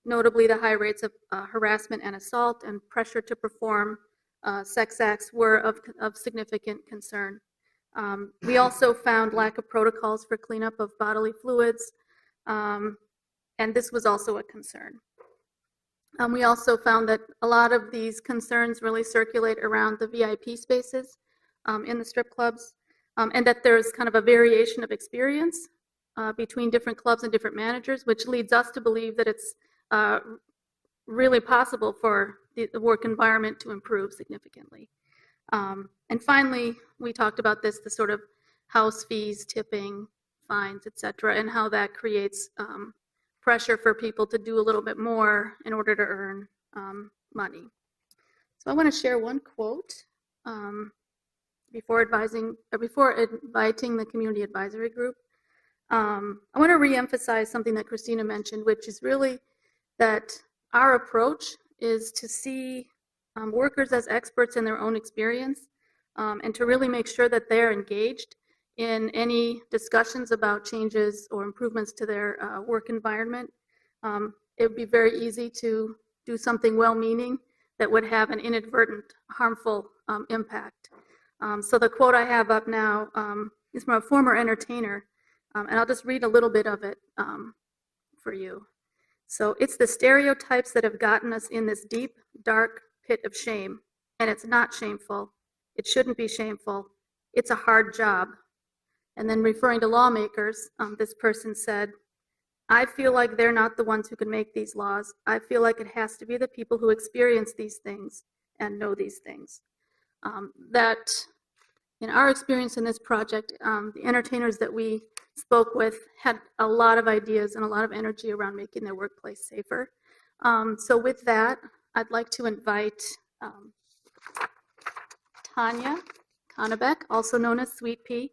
Notably, the high rates of harassment and assault and pressure to perform sex acts were of significant concern. We also found lack of protocols for cleanup of bodily fluids, and this was also a concern. We also found that a lot of these concerns really circulate around the VIP spaces in the strip clubs, and that there's kind of a variation of experience between different clubs and different managers, which leads us to believe that it's really possible for the work environment to improve significantly. And finally, we talked about this, the sort of house fees, tipping, fines, et cetera, and how that creates pressure for people to do a little bit more in order to earn money. So I want to share one quote before inviting the community advisory group. I want to reemphasize something that Christina mentioned, which is really that our approach is to see workers as experts in their own experience, and to really make sure that they're engaged in any discussions about changes or improvements to their work environment. It would be very easy to do something well-meaning that would have an inadvertent, harmful impact. So the quote I have up now is from a former entertainer, and I'll just read a little bit of it for you. So, "It's the stereotypes that have gotten us in this deep, dark pit of shame, and it's not shameful. It shouldn't be shameful. It's a hard job." And then referring to lawmakers, this person said, "I feel like they're not the ones who can make these laws. I feel like it has to be the people who experience these things and know these things." That in our experience in this project, the entertainers that we spoke with had a lot of ideas and a lot of energy around making their workplace safer. So with that, I'd like to invite Tanya Konnebeck, also known as Sweet Pea.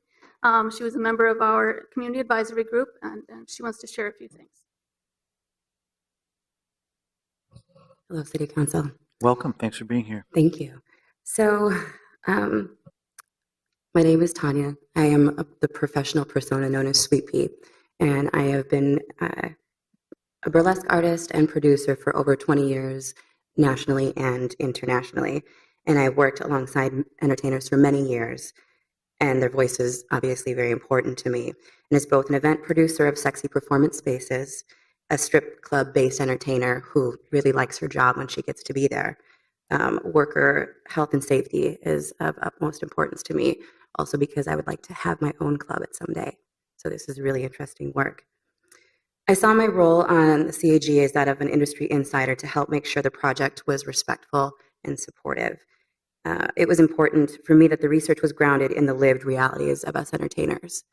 She was a member of our community advisory group, and she wants to share a few things. Hello, City Council. Welcome. Thanks for being here. Thank you. So, my name is Tanya. I am the professional persona known as Sweet Pea, and I have been a burlesque artist and producer for over 20 years, nationally and internationally. And I worked alongside entertainers for many years, and their voice is obviously very important to me. And as both an event producer of sexy performance spaces, a strip club-based entertainer who really likes her job when she gets to be there. Worker health and safety is of utmost importance to me, also because I would like to have my own club at some day. So this is really interesting work. I saw my role on the CAG as that of an industry insider to help make sure the project was respectful and supportive. It was important for me that the research was grounded in the lived realities of us entertainers.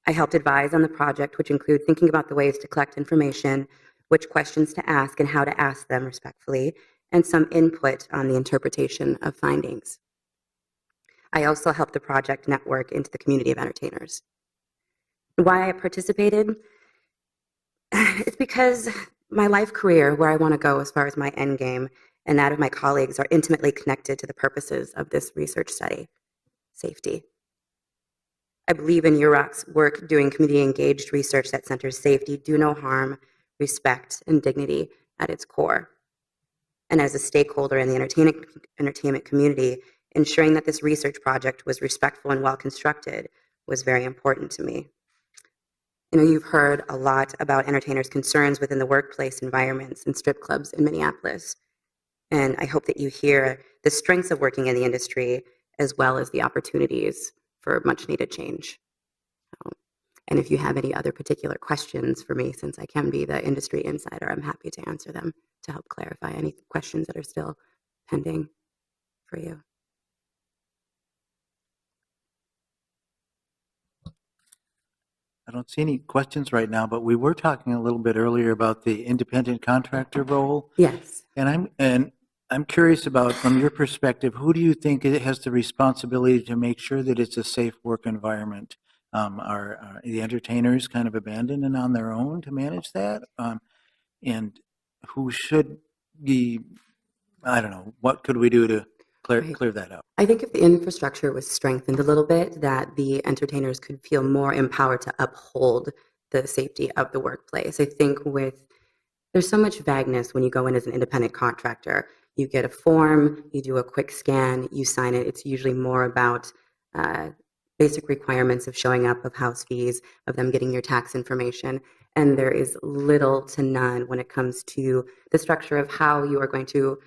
I helped advise on the project, which include thinking about the ways to collect information, which questions to ask and how to ask them respectfully, and some input on the interpretation of findings. I also helped the project network into the community of entertainers. Why I participated? It's because my life career, where I want to go as far as my end game, and that of my colleagues are intimately connected to the purposes of this research study, safety. I believe in UROC's work doing community-engaged research that centers safety, do no harm, respect, and dignity at its core. And as a stakeholder in the entertainment community, ensuring that this research project was respectful and well-constructed was very important to me. You know, you've heard a lot about entertainers' concerns within the workplace environments and strip clubs in Minneapolis. And I hope that you hear the strengths of working in the industry as well as the opportunities for much needed change. And if you have any other particular questions for me, since I can be the industry insider, I'm happy to answer them to help clarify any questions that are still pending for you. I don't see any questions right now, but we were talking a little bit earlier about the independent contractor role. Yes. And I'm curious about, from your perspective, who do you think it has the responsibility to make sure that it's a safe work environment? Are the entertainers kind of abandoned and on their own to manage that? And who should be, I don't know, what could we do to clear that up? I think if the infrastructure was strengthened a little bit, that the entertainers could feel more empowered to uphold the safety of the workplace. I think with there's so much vagueness when you go in as an independent contractor. You get a form, you do a quick scan, you sign it. It's usually more about uh, basic requirements of showing up, of house fees, of them getting your tax information. And there is little to none when it comes to the structure of how you are going to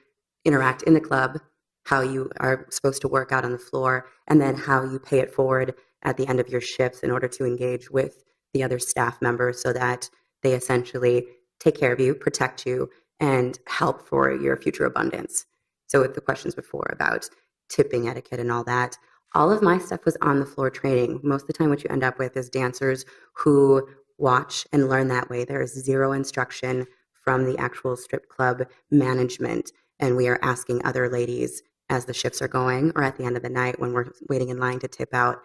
interact in the club, how you are supposed to work out on the floor, and then how you pay it forward at the end of your shifts in order to engage with the other staff members so that they essentially take care of you, protect you, and help for your future abundance. So with the questions before about tipping etiquette and all of my stuff was on the floor training. Most of the time what you end up with is dancers who watch and learn that way. There is zero instruction from the actual strip club management, and we are asking other ladies as the shifts are going or at the end of the night when we're waiting in line to tip out,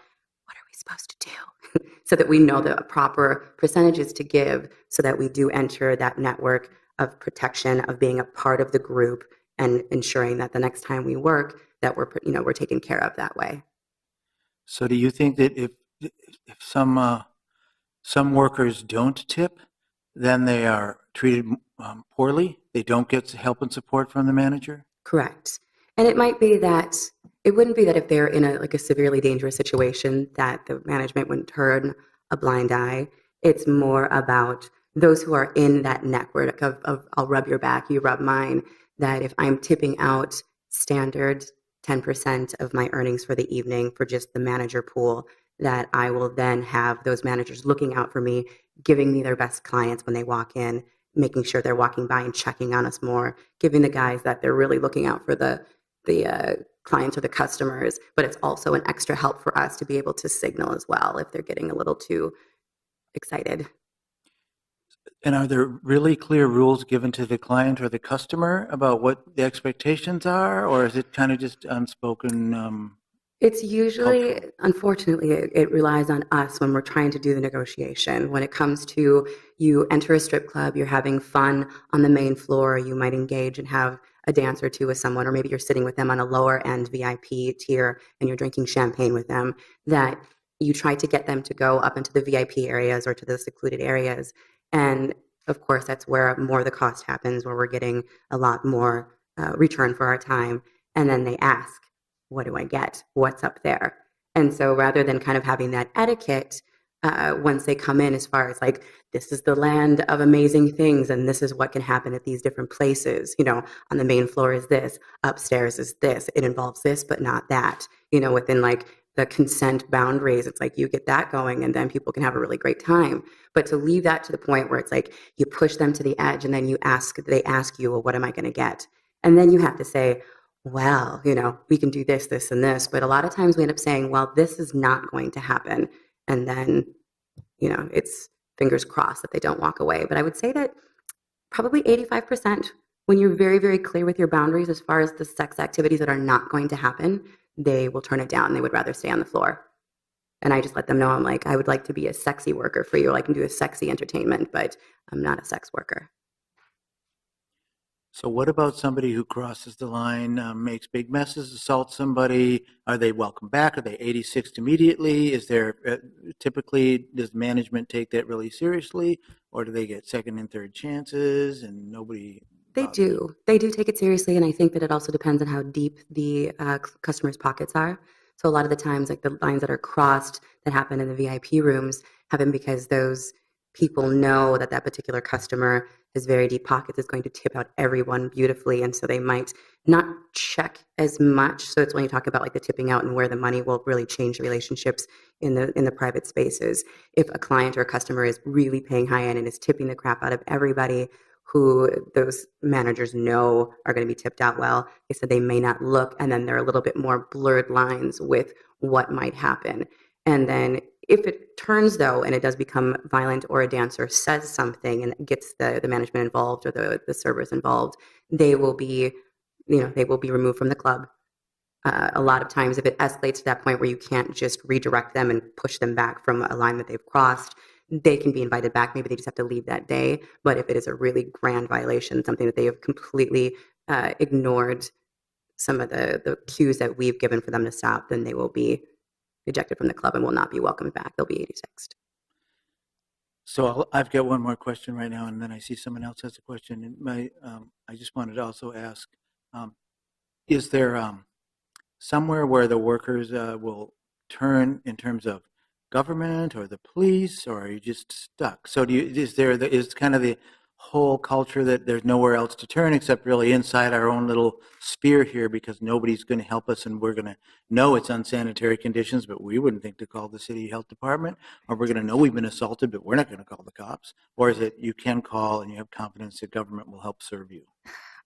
what are we supposed to do? So that we know the proper percentages to give so that we do enter that network of protection, of being a part of the group and ensuring that the next time we work that we're taken care of that way. So do you think that if some workers don't tip, then they are treated poorly? They don't get help and support from the manager? Correct. And it might be that it wouldn't be that if they're in a severely dangerous situation that the management wouldn't turn a blind eye. It's more about those who are in that network of I'll rub your back, you rub mine, that if I'm tipping out standard 10% of my earnings for the evening for just the manager pool, that I will then have those managers looking out for me, giving me their best clients when they walk in, making sure they're walking by and checking on us more, giving the guys that they're really looking out for the clients or the customers, but it's also an extra help for us to be able to signal as well if they're getting a little too excited. And are there really clear rules given to the client or the customer about what the expectations are, or is it kind of just unspoken? It's usually, Cultural. unfortunately, it relies on us when we're trying to do the negotiation. When it comes to you enter a strip club, you're having fun on the main floor, you might engage and have a dance or two with someone, or maybe you're sitting with them on a lower end VIP tier and you're drinking champagne with them, that you try to get them to go up into the VIP areas or to the secluded areas. And of course, that's where more of the cost happens, where we're getting a lot more return for our time. And then they ask, what do I get? What's up there? And so rather than kind of having that etiquette, once they come in, as far as like, this is the land of amazing things and this is what can happen at these different places, on the main floor is this, upstairs is this, it involves this, but not that, within like the consent boundaries, it's like you get that going and then people can have a really great time. But to leave that to the point where it's like you push them to the edge and then they ask you, well, what am I going to get? And then you have to say, well, we can do this, this, and this. But a lot of times we end up saying, well, this is not going to happen. And then, it's fingers crossed that they don't walk away. But I would say that probably 85%, when you're very, very clear with your boundaries as far as the sex activities that are not going to happen, they will turn it down. They would rather stay on the floor. And I just let them know, I'm like, I would like to be a sexy worker for you. I can do a sexy entertainment, but I'm not a sex worker. So what about somebody who crosses the line, makes big messes, assaults somebody? Are they welcome back? Are they 86'd immediately? Is there typically, does management take that really seriously, or do they get second and third chances and nobody? They do. They do take it seriously, and I think that it also depends on how deep the customers' pockets are. So a lot of the times, like the lines that are crossed that happen in the VIP rooms happen because those people know that that particular customer has very deep pockets, is going to tip out everyone beautifully, and so they might not check as much. So it's when you talk about like the tipping out and where the money will really change the relationships in the private spaces. If a client or a customer is really paying high end and is tipping the crap out of everybody, who those managers know are going to be tipped out well, they said they may not look, and then there are a little bit more blurred lines with what might happen. And then if it turns, though, and it does become violent, or a dancer says something and gets the management involved or the servers involved, they will be removed from the club. A lot of times, if it escalates to that point where you can't just redirect them and push them back from a line that they've crossed, they can be invited back. Maybe they just have to leave that day. But if it is a really grand violation, something that they have completely ignored some of the cues that we've given for them to stop, then they will be ejected from the club and will not be welcomed back. They'll be 86'd. So I've got one more question right now, and then I see someone else has a question. And I just wanted to also ask, is there somewhere where the workers will turn in terms of government or the police, or are you just stuck? So is kind of the whole culture that there's nowhere else to turn except really inside our own little sphere here, because nobody's going to help us, and we're going to know it's unsanitary conditions, but we wouldn't think to call the city health department, or we're going to know we've been assaulted, but we're not going to call the cops? Or is it you can call and you have confidence that government will help serve you?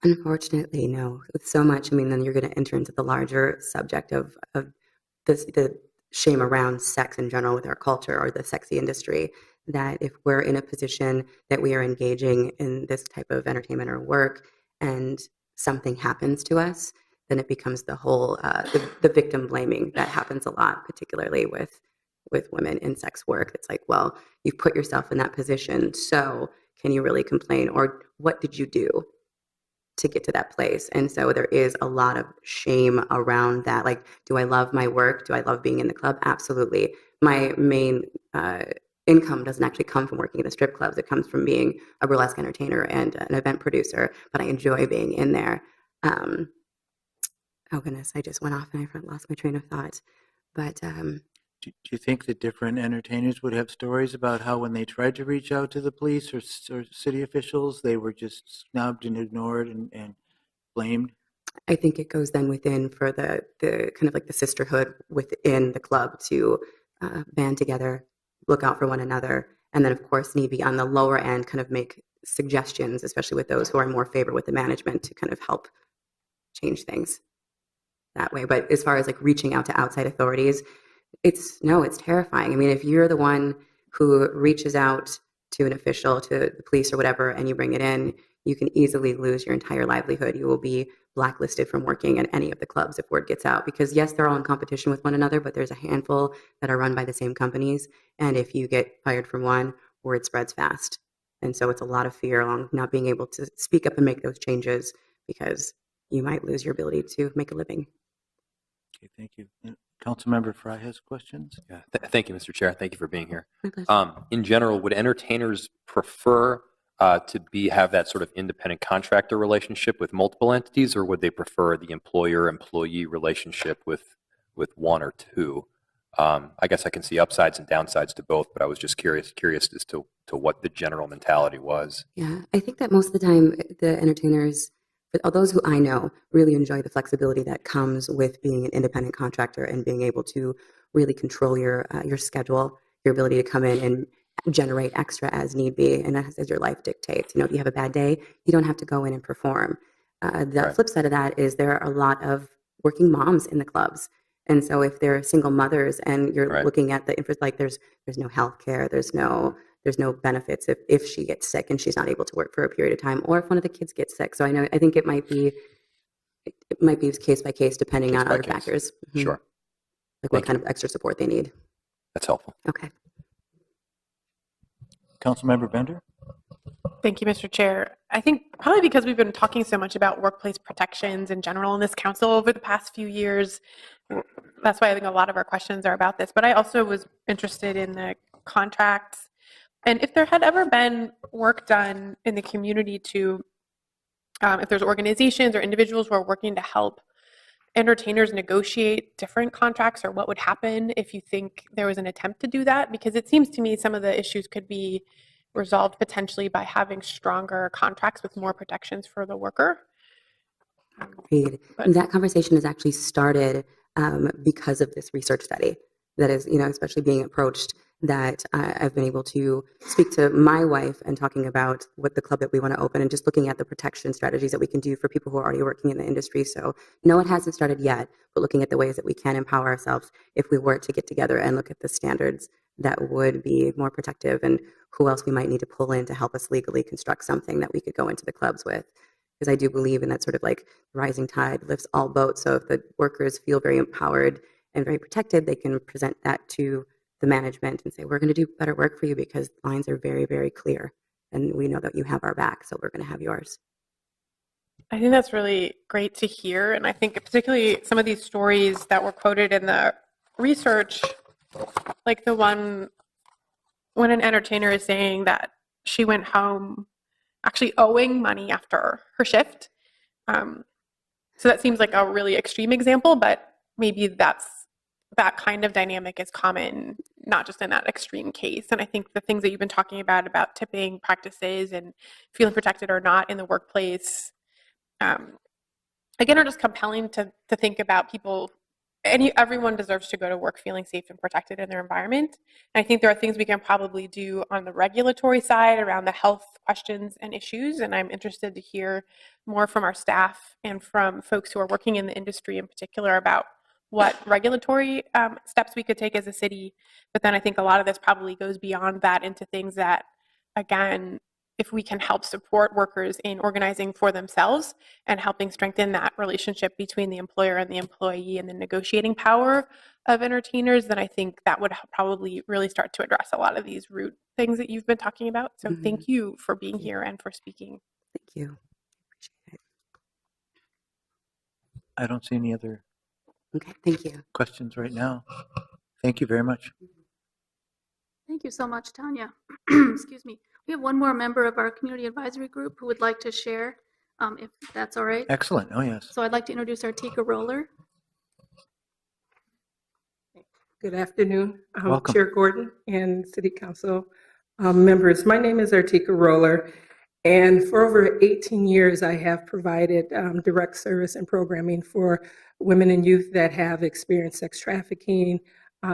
Unfortunately, no. With so much, I mean, then you're going to enter into the larger subject of the shame around sex in general with our culture, or the sexy industry, that if we're in a position that we are engaging in this type of entertainment or work and something happens to us, then it becomes the whole the victim blaming that happens a lot, particularly with women in sex work. It's like, well, you've put yourself in that position, so can you really complain, or what did you do to get to that place? And so there is a lot of shame around that. Like, do I love my work? Do I love being in the club? Absolutely. My main income doesn't actually come from working in the strip clubs. It comes from being a burlesque entertainer and an event producer, but I enjoy being in there. Oh goodness, I just went off and I lost my train of thought. But Do you think that different entertainers would have stories about how when they tried to reach out to the police or city officials, they were just snubbed and ignored and blamed? I think it goes then within for the kind of like the sisterhood within the club to band together, look out for one another, and then of course need be on the lower end kind of make suggestions, especially with those who are more favored with the management, to kind of help change things that way. But as far as like reaching out to outside authorities, it's terrifying. I mean, if you're the one who reaches out to an official, to the police or whatever, and you bring it in, you can easily lose your entire livelihood. You will be blacklisted from working at any of the clubs if word gets out. Because yes, they're all in competition with one another, but there's a handful that are run by the same companies. And if you get fired from one, word spreads fast. And so it's a lot of fear along not being able to speak up and make those changes, because you might lose your ability to make a living. Okay, thank you. Councilmember Fry has questions. Yeah, thank you, Mr. Chair. Thank you for being here. My pleasure. In general, would entertainers prefer to have that sort of independent contractor relationship with multiple entities, or would they prefer the employer-employee relationship with one or two? I guess I can see upsides and downsides to both, but I was just curious as to what the general mentality was. Yeah, I think that most of the time the entertainers, all those who I know, really enjoy the flexibility that comes with being an independent contractor and being able to really control your schedule, your ability to come in and generate extra as need be, and as your life dictates. You know, if you have a bad day, you don't have to go in and perform. The Right. flip side of that is there are a lot of working moms in the clubs. And so if they're single mothers and you're Right. looking at the interest, like there's no health care, there's no benefits if she gets sick and she's not able to work for a period of time, or if one of the kids gets sick. So I think it might be case by case depending Case on by other case. factors. Mhm. Sure. Like what Thank kind of extra support they need. That's helpful. Okay. Councilmember Bender? Thank you, Mr. Chair. I think probably because we've been talking so much about workplace protections in general in this council over the past few years, that's why I think a lot of our questions are about this. But I also was interested in the contracts, and if there had ever been work done in the community to, if there's organizations or individuals who are working to help entertainers negotiate different contracts, or what would happen if you think there was an attempt to do that? Because it seems to me some of the issues could be resolved potentially by having stronger contracts with more protections for the worker. Agreed. And that conversation has actually started because of this research study that is, especially being approached, that I've been able to speak to my wife and talking about what the club that we want to open, and just looking at the protection strategies that we can do for people who are already working in the industry. So no, it hasn't started yet, but looking at the ways that we can empower ourselves if we were to get together and look at the standards that would be more protective, and who else we might need to pull in to help us legally construct something that we could go into the clubs with. Because I do believe in that sort of like rising tide lifts all boats. So if the workers feel very empowered and very protected, they can present that to the management and say, we're going to do better work for you because lines are very, very clear. And we know that you have our back, so we're going to have yours. I think that's really great to hear. And I think particularly some of these stories that were quoted in the research, like the one when an entertainer is saying that she went home actually owing money after her shift. So that seems like a really extreme example, but maybe that kind of dynamic is common, not just in that extreme case. And I think the things that you've been talking about tipping practices and feeling protected or not in the workplace, again, are just compelling to think about people. Everyone deserves to go to work feeling safe and protected in their environment. And I think there are things we can probably do on the regulatory side around the health questions and issues. And I'm interested to hear more from our staff and from folks who are working in the industry in particular about what regulatory steps we could take as a city. But then I think a lot of this probably goes beyond that into things that, again, if we can help support workers in organizing for themselves and helping strengthen that relationship between the employer and the employee and the negotiating power of entertainers, then I think that would probably really start to address a lot of these root things that you've been talking about. So thank you for being here and for speaking. Thank you. Appreciate I don't see any other it. Okay, thank you. questions right now. Thank you very much. Thank you so much, Tanya. Excuse me. We have one more member of our community advisory group who would like to share, if that's all right. Excellent. Oh, yes. So I'd like to introduce Artika Roller. Good afternoon, Welcome. Chair Gordon and City Council members. My name is Artika Roller, and for over 18 years, I have provided direct service and programming for women and youth that have experienced sex trafficking,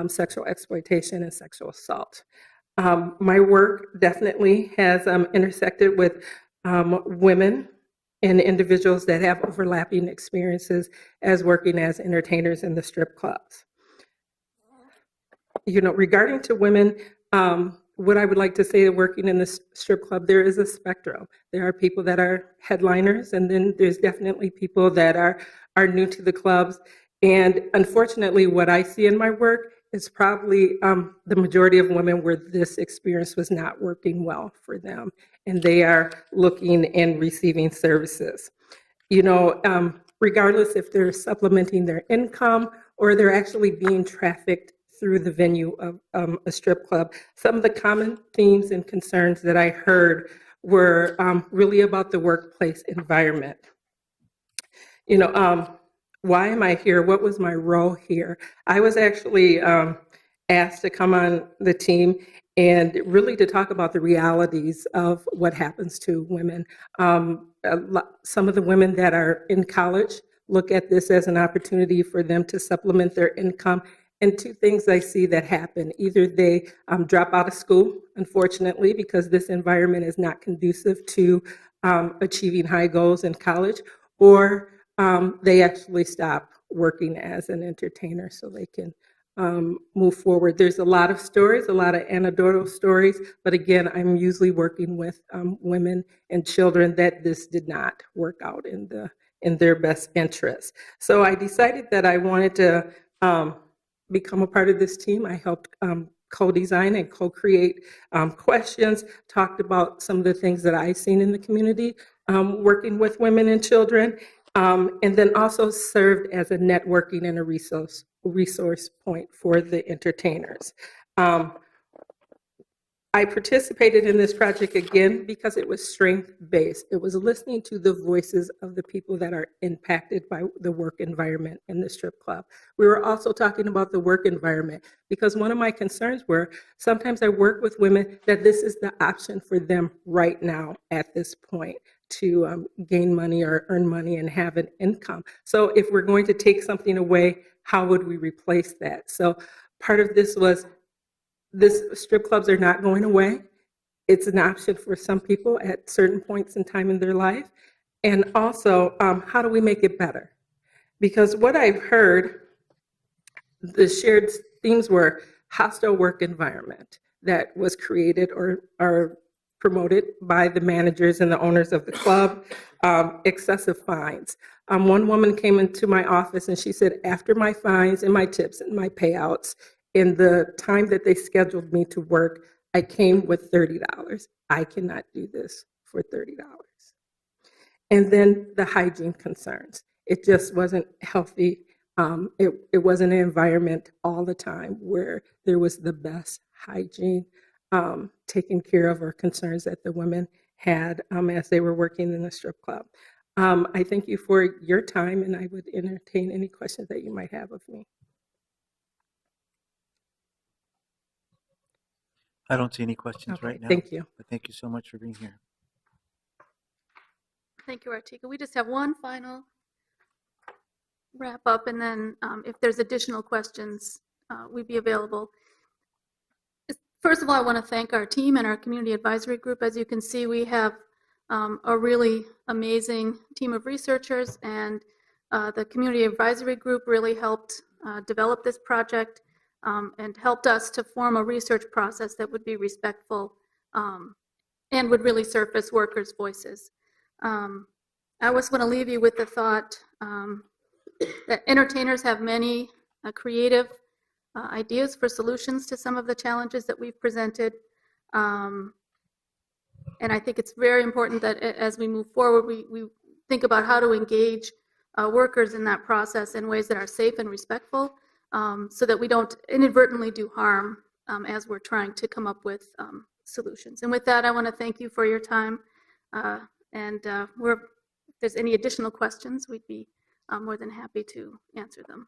sexual exploitation, and sexual assault. My work definitely has intersected with women and individuals that have overlapping experiences as working as entertainers in the strip clubs. You know, regarding to women, what I would like to say, working in the strip club, there is a spectrum. There are people that are headliners, and then there's definitely people that are new to the clubs. And unfortunately, what I see in my work is probably the majority of women where this experience was not working well for them, and they are looking and receiving services. You know, regardless if they're supplementing their income or they're actually being trafficked through the venue of a strip club. Some of the common themes and concerns that I heard were really about the workplace environment. You know, why am I here? What was my role here? I was actually asked to come on the team and really to talk about the realities of what happens to women. Some of the women that are in college look at this as an opportunity for them to supplement their income. And two things I see that happen: either they drop out of school, unfortunately, because this environment is not conducive to achieving high goals in college, or they actually stop working as an entertainer so they can move forward. There's a lot of stories, a lot of anecdotal stories, but again, I'm usually working with women and children that this did not work out in their best interest. So I decided that I wanted to become a part of this team. I helped co-design and co-create questions, talked about some of the things that I've seen in the community, working with women and children, and then also served as a networking and a resource point for the entertainers. I participated in this project again because it was strength-based. It was listening to the voices of the people that are impacted by the work environment in the strip club. We were also talking about the work environment because one of my concerns were sometimes I work with women that this is the option for them right now at this point to gain money or earn money and have an income. So if we're going to take something away, how would we replace that? So part of this was strip clubs are not going away. It's an option for some people at certain points in time in their life. And also, how do we make it better? Because what I've heard, the shared themes were hostile work environment that was created or promoted by the managers and the owners of the club, excessive fines. One woman came into my office and she said, after my fines and my tips and my payouts, in the time that they scheduled me to work, I came with $30. I cannot do this for $30. And then the hygiene concerns. It just wasn't healthy. It wasn't an environment all the time where there was the best hygiene. taken care of or concerns that the women had as they were working in the strip club. I thank you for your time, and I would entertain any questions that you might have of me. I don't see any questions Okay, right now. thank you. But thank you so much for being here. Thank you, Artika. We just have one final wrap up, and then if there's additional questions, we'd be available. First of all, I want to thank our team and our community advisory group. As you can see, we have a really amazing team of researchers, and the community advisory group really helped develop this project and helped us to form a research process that would be respectful and would really surface workers' voices. I always want to leave you with the thought that entertainers have many creative ideas for solutions to some of the challenges that we've presented. And I think it's very important that as we move forward, we think about how to engage workers in that process in ways that are safe and respectful so that we don't inadvertently do harm as we're trying to come up with solutions. And with that, I want to thank you for your time. If there's any additional questions, we'd be more than happy to answer them.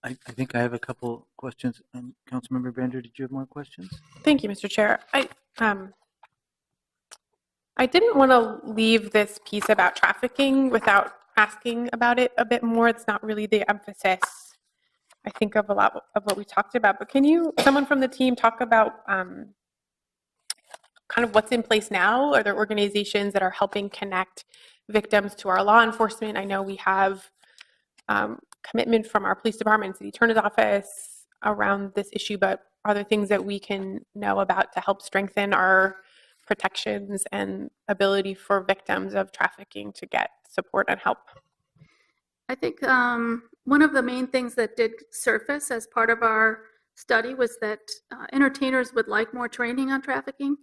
I think I have a couple questions. Councilmember Bender, did you have more questions? Thank you, Mr. Chair. I didn't want to leave this piece about trafficking without asking about it a bit more. It's not really the emphasis, I think, of a lot of what we talked about. But can someone from the team talk about kind of what's in place now? Are there organizations that are helping connect victims to our law enforcement? I know we have commitment from our police department, city attorney's office around this issue, but are there things that we can know about to help strengthen our protections and ability for victims of trafficking to get support and help? I think one of the main things that did surface as part of our study was that entertainers would like more training on trafficking.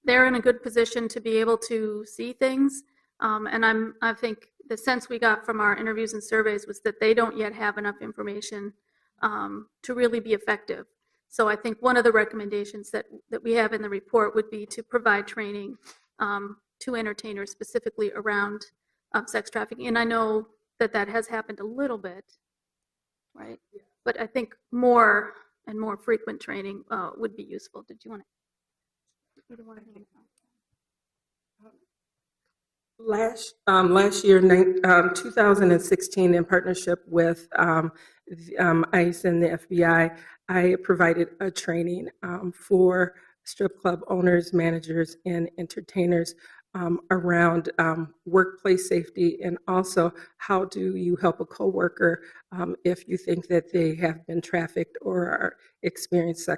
They're in a good position to be able to see things, and I think the sense we got from our interviews and surveys was that they don't yet have enough information to really be effective. So I think one of the recommendations that we have in the report would be to provide training to entertainers specifically around sex trafficking. And I know that has happened a little bit, right? But I think more and more frequent training would be useful. Did you want to? Last year, 2016, in partnership with ICE and the FBI, I provided a training for strip club owners, managers, and entertainers around workplace safety, and also how do you help a coworker if you think that they have been trafficked or are experienced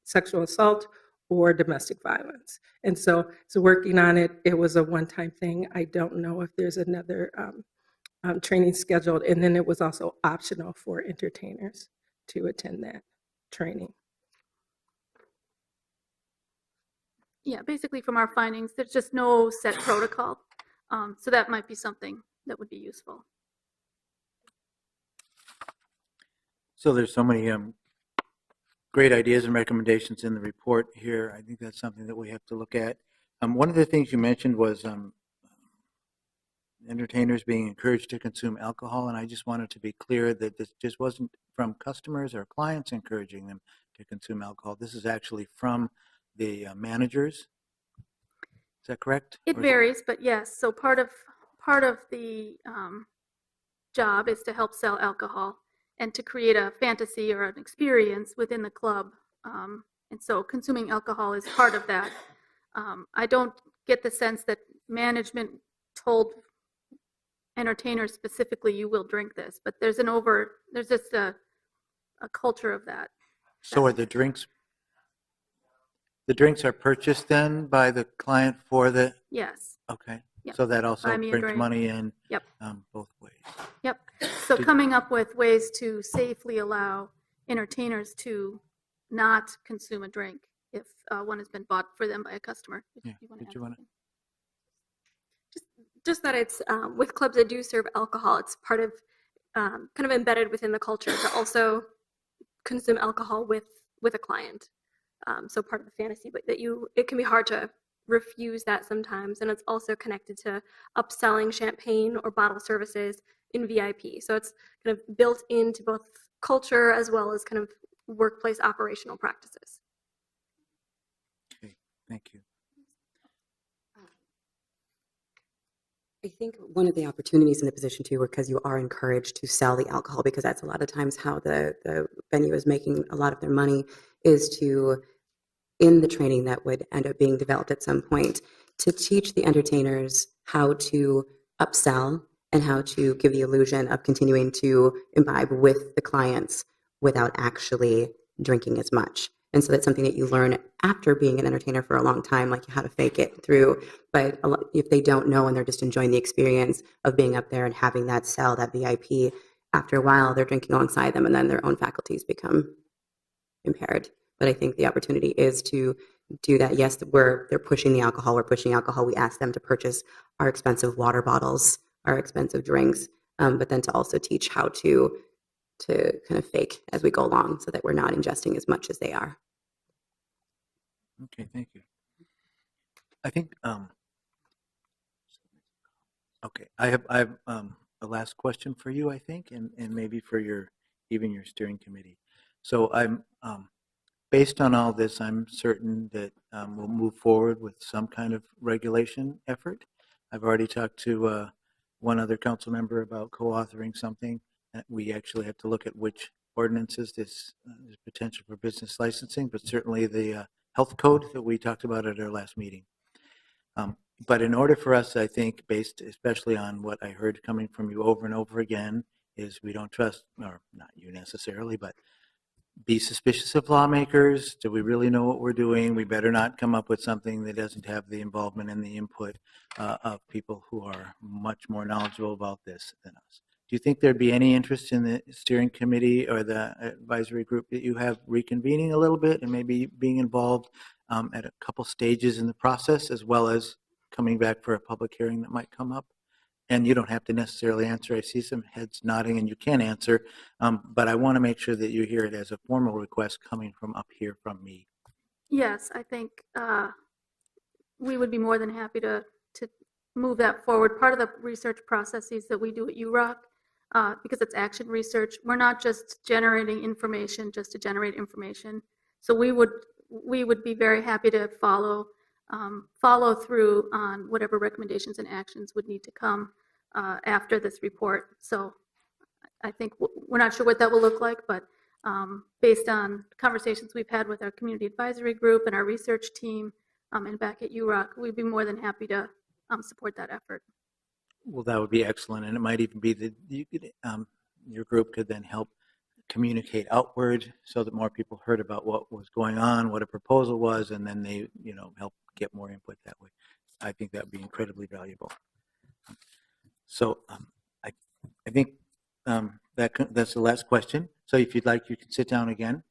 sexual assault or domestic violence. And so working on it, it was a one-time thing. I don't know if there's another training scheduled. And then it was also optional for entertainers to attend that training. Yeah, basically from our findings, there's just no set protocol. So that might be something that would be useful. So there's so many great ideas and recommendations in the report here. I think that's something that we have to look at. One of the things you mentioned was entertainers being encouraged to consume alcohol, and I just wanted to be clear that this just wasn't from customers or clients encouraging them to consume alcohol. This is actually from the managers. Is that correct? It varies, but yes. So part of the job is to help sell alcohol and to create a fantasy or an experience within the club. And so consuming alcohol is part of that. I don't get the sense that management told entertainers specifically, you will drink this, but there's just a culture of that. So are the drinks are purchased then by the client for the? Yes. Okay. Yep. So that also brings drink. money in. Yep. Both ways. Yep. So coming up with ways to safely allow entertainers to not consume a drink if one has been bought for them by a customer. Yeah. Did you want to? Just that it's with clubs that do serve alcohol, it's part of kind of embedded within the culture to also consume alcohol with with a client. So part of the fantasy, but it can be hard to refuse that sometimes. And it's also connected to upselling champagne or bottle services in VIP. So it's kind of built into both culture as well as kind of workplace operational practices. Okay, thank you. I think one of the opportunities in the position too, because you are encouraged to sell the alcohol, because that's a lot of times how the venue is making a lot of their money, is to, in the training that would end up being developed at some point, to teach the entertainers how to upsell and how to give the illusion of continuing to imbibe with the clients without actually drinking as much. And so that's something that you learn after being an entertainer for a long time, like how to fake it through. But if they don't know and they're just enjoying the experience of being up there and having that sell, that VIP, after a while they're drinking alongside them and then their own faculties become impaired. But I think the opportunity is to do that. Yes, they're pushing the alcohol. We're pushing alcohol. We ask them to purchase our expensive water bottles, our expensive drinks, but then to also teach how to kind of fake as we go along so that we're not ingesting as much as they are. Okay, thank you. I think, okay, I have a last question for you, I think, and maybe for even your steering committee. So I'm, based on all this, I'm certain that we'll move forward with some kind of regulation effort. I've already talked to one other council member about co-authoring something. We actually have to look at which ordinances there's potential for business licensing, but certainly the health code that we talked about at our last meeting. But in order for us, I think, based especially on what I heard coming from you over and over again, is we don't trust, or not you necessarily, but be suspicious of lawmakers. Do we really know what we're doing? We better not come up with something that doesn't have the involvement and the input of people who are much more knowledgeable about this than us. Do you think there'd be any interest in the steering committee or the advisory group that you have reconvening a little bit and maybe being involved at a couple stages in the process, as well as coming back for a public hearing that might come up? And you don't have to necessarily answer. I see some heads nodding and you can answer, but I want to make sure that you hear it as a formal request coming from up here from me. Yes, I think we would be more than happy to move that forward. Part of the research processes that we do at UROC, because it's action research, we're not just generating information just to generate information. So we would be very happy to follow through on whatever recommendations and actions would need to come after this report. So I think we're not sure what that will look like, but based on conversations we've had with our community advisory group and our research team and back at UROC, we'd be more than happy to support that effort. Well, that would be excellent, and it might even be that you could, your group could then help communicate outward so that more people heard about what was going on, what a proposal was, and then they, help get more input that way. I think that would be incredibly valuable. So I think that's the last question. So if you'd like, you can sit down again.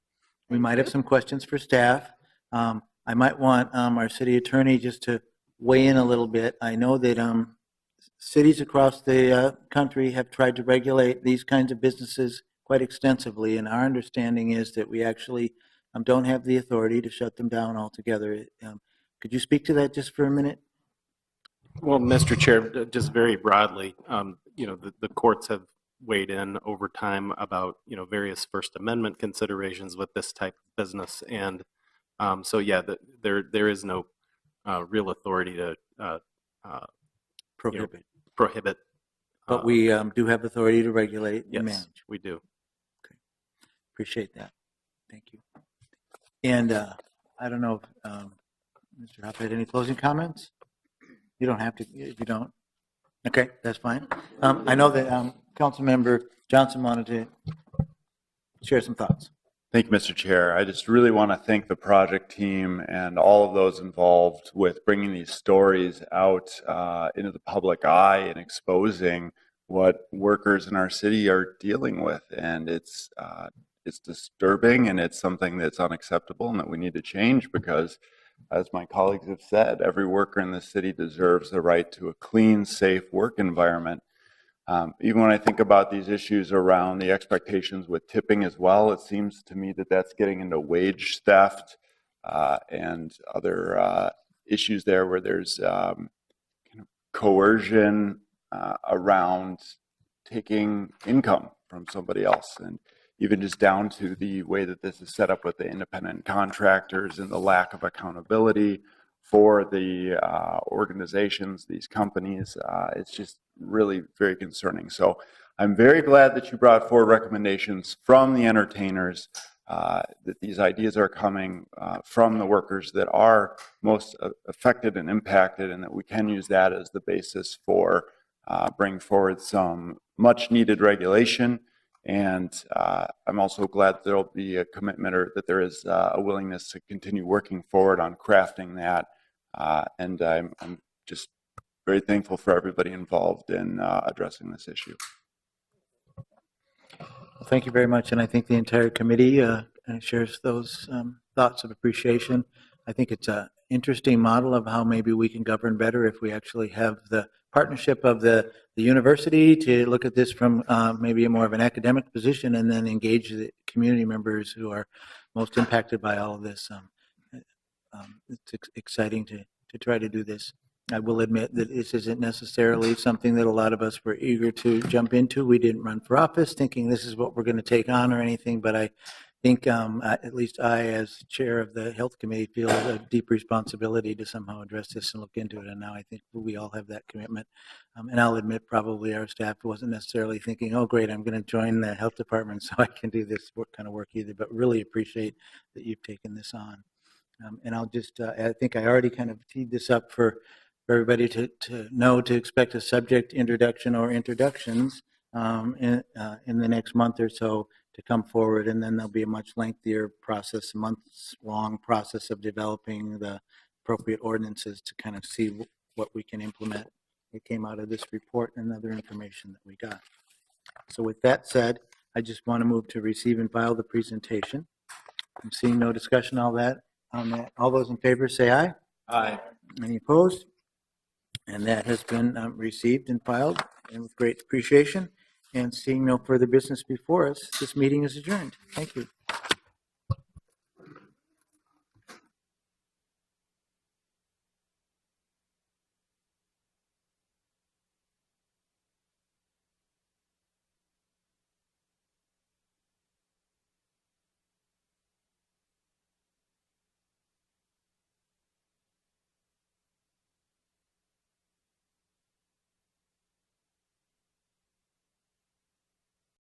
We might have some questions for staff. I might want our city attorney just to weigh in a little bit. I know that cities across the country have tried to regulate these kinds of businesses quite extensively, and our understanding is that we actually don't have the authority to shut them down altogether. Could you speak to that just for a minute? Well, Mr. Chair, just very broadly, the courts have weighed in over time about, various First Amendment considerations with this type of business. And so, yeah, there is no real authority to prohibit. But we do have authority to regulate and manage. Yes, we do. Okay. Appreciate that. Thank you. And I don't know if Mr. Hoppe had any closing comments? You don't have to if you don't. Okay, that's fine. I know that Councilmember Johnson wanted to share some thoughts. Thank you, Mr. Chair. I just really want to thank the project team and all of those involved with bringing these stories out into the public eye and exposing what workers in our city are dealing with. And it's disturbing, and it's something that's unacceptable and that we need to change because, as my colleagues have said, every worker in the city deserves the right to a clean, safe work environment. Even when I think about these issues around the expectations with tipping as well, it seems to me that that's getting into wage theft and other issues there where there's kind of coercion around taking income from somebody else, and even just down to the way that this is set up with the independent contractors and the lack of accountability for the organizations, these companies. It's just really very concerning. So I'm very glad that you brought forward recommendations from the entertainers, that these ideas are coming from the workers that are most affected and impacted, and that we can use that as the basis for bringing forward some much needed regulation. And I'm also glad that there'll be a commitment, or that there is a willingness to continue working forward on crafting that. And I'm just very thankful for everybody involved in addressing this issue. Well, thank you very much, and I think the entire committee shares those thoughts of appreciation. I think it's an interesting model of how maybe we can govern better if we actually have the partnership of the university to look at this from maybe a more of an academic position, and then engage the community members who are most impacted by all of this. It's exciting to try to do this. I will admit that this isn't necessarily something that a lot of us were eager to jump into. We didn't run for office thinking this is what we're going to take on or anything, but I think at least I, as chair of the health committee, feel a deep responsibility to somehow address this and look into it. And now I think we all have that commitment. And I'll admit, probably our staff wasn't necessarily thinking, oh, great, I'm going to join the health department so I can do this kind of work either, but really appreciate that you've taken this on. And I'll just, I think I already kind of teed this up for everybody to know to expect a subject introduction or introductions in the next month or so to come forward. And then there'll be a much lengthier process, months-long process of developing the appropriate ordinances to kind of see what we can implement. It came out of this report and other information that we got. So with that said, I just want to move to receive and file the presentation. I'm seeing no discussion on that. All those in favor say aye. Aye. Any opposed? And that has been received and filed, and with great appreciation. And seeing no further business before us, this meeting is adjourned. Thank you.